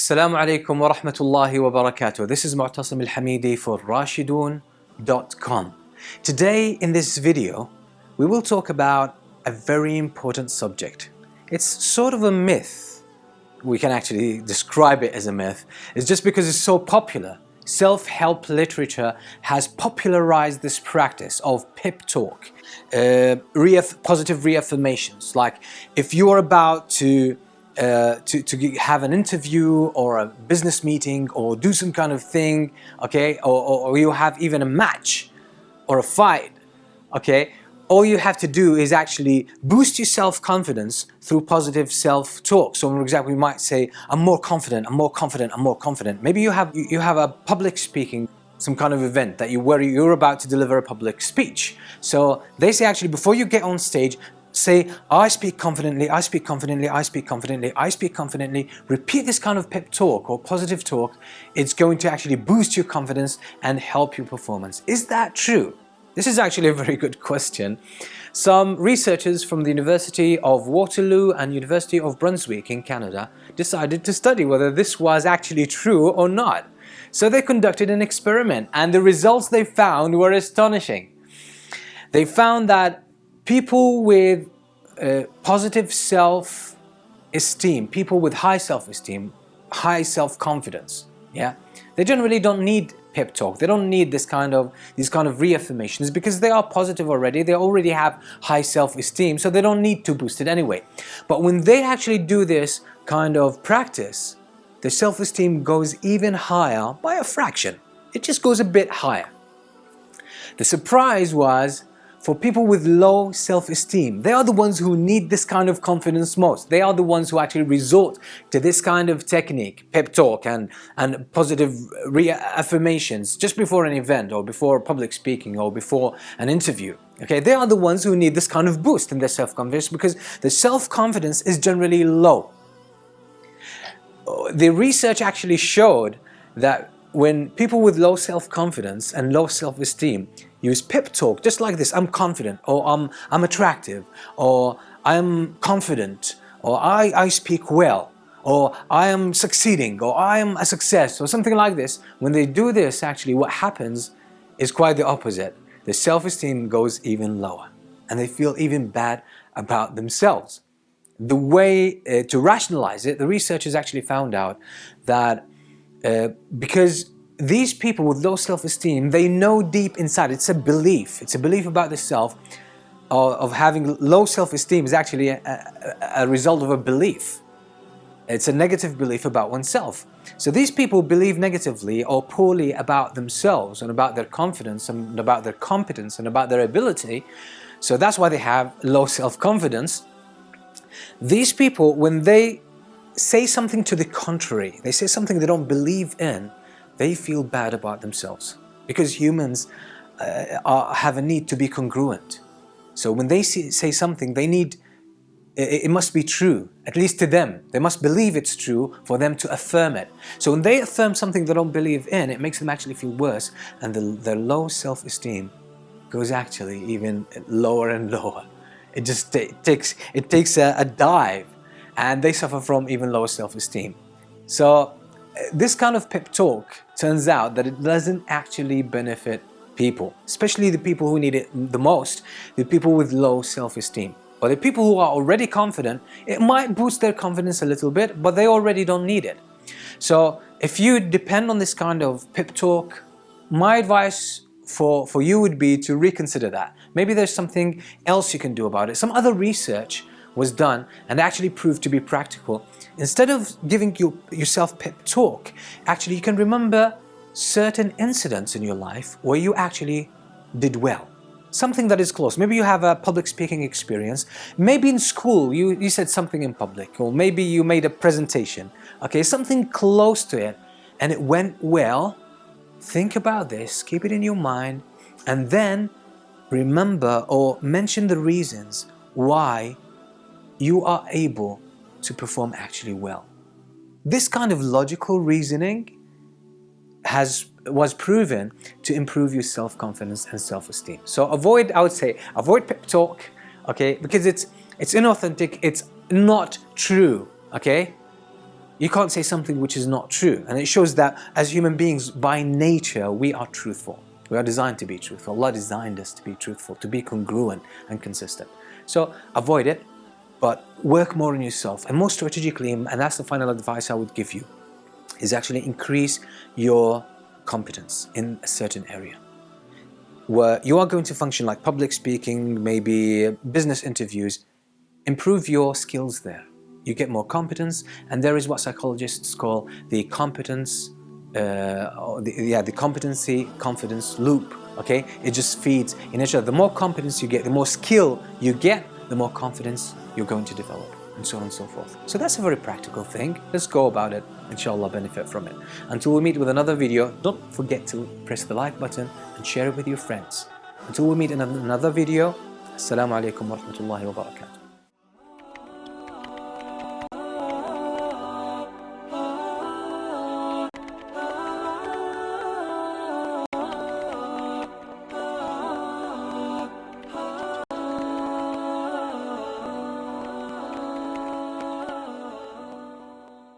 Assalamu alaikum wa rahmatullahi wa barakatuh. This is al-Hameedy for Rashidoon.com. Today in this video, we will talk about a very important subject. It's sort of a myth. We can actually describe it as a myth. It's just because it's so popular. Self-help literature has popularized this practice of pep talk, positive reaffirmations. Like if you are about to have an interview or a business meeting or do some kind of thing, okay, or you have even a match or a fight, okay, all you have to do is actually boost your self-confidence through positive self-talk. So for example, you might say, I'm more confident, I'm more confident, I'm more confident. Maybe you have a public speaking, some kind of event that where you're about to deliver a public speech. So they say actually before you get on stage, say, I speak confidently, I speak confidently, I speak confidently, I speak confidently. Repeat this kind of pep talk or positive talk. It's going to actually boost your confidence and help your performance. Is that true? This is actually a very good question. Some researchers from the University of Waterloo and University of Brunswick in Canada decided to study whether this was actually true or not. So they conducted an experiment and the results they found were astonishing. They found that people with positive self-esteem, people with high self-esteem, high self-confidence, yeah, they generally don't need pep talk. They don't need these kind of reaffirmations because they are positive already. They already have high self-esteem, so they don't need to boost it anyway. But when they actually do this kind of practice, the self-esteem goes even higher by a fraction. It just goes a bit higher. The surprise was for people with low self-esteem. They are the ones who need this kind of confidence most. They are the ones who actually resort to this kind of technique, pep talk and positive reaffirmations just before an event or before public speaking or before an interview. Okay, they are the ones who need this kind of boost in their self-confidence because the self-confidence is generally low. The research actually showed that when people with low self-confidence and low self-esteem use pep talk just like this, I'm confident, or I'm attractive, or I'm confident, or I speak well, or I am succeeding, or I am a success, or something like this. When they do this, actually what happens is quite the opposite. The self-esteem goes even lower and they feel even bad about themselves. The way to rationalize it, the researchers actually found out that because these people with low self-esteem, they know deep inside, it's a belief about the self, of having low self-esteem is actually a result of a belief. It's a negative belief about oneself. So these people believe negatively or poorly about themselves and about their confidence and about their competence and about their ability. So that's why they have low self-confidence. These people, when they say something to the contrary, they say something they don't believe in, they feel bad about themselves because humans have a need to be congruent. So when they say something, they need, it must be true, at least to them. They must believe it's true for them to affirm it. So when they affirm something they don't believe in, it makes them actually feel worse, and their low self-esteem goes actually even lower and lower. It just takes a dive, and they suffer from even lower self-esteem. So this kind of pep talk turns out that it doesn't actually benefit people, especially the people who need it the most, the people with low self-esteem. Or the people who are already confident, it might boost their confidence a little bit, but they already don't need it. So if you depend on this kind of pep talk, my advice for you would be to reconsider that. Maybe there's something else you can do about it. Some other research was done and actually proved to be practical. Instead of giving yourself pep talk, actually you can remember certain incidents in your life where you actually did well. Something that is close. Maybe you have a public speaking experience. Maybe in school you said something in public, or maybe you made a presentation. Okay, something close to it and it went well. Think about this, keep it in your mind, and then remember or mention the reasons why you are able to perform actually well. This kind of logical reasoning was proven to improve your self-confidence and self-esteem. So I would say avoid pep talk, okay, because it's inauthentic, it's not true, okay? You can't say something which is not true. And it shows that as human beings, by nature, we are truthful. We are designed to be truthful. Allah designed us to be truthful, to be congruent and consistent. So avoid it, but work more on yourself. And more strategically, and that's the final advice I would give you, is actually increase your competence in a certain area where you are going to function, like public speaking, maybe business interviews. Improve your skills there. You get more competence, and there is what psychologists call the competence, the competency confidence loop. Okay, it just feeds in each other. The more competence you get, the more skill you get, the more confidence you're going to develop, and so on and so forth. So that's a very practical thing. Let's go about it. Inshallah, benefit from it. Until we meet with another video, don't forget to press the like button and share it with your friends. Until we meet in another video, Assalamu alaikum wa rahmatullahi wa barakatuh.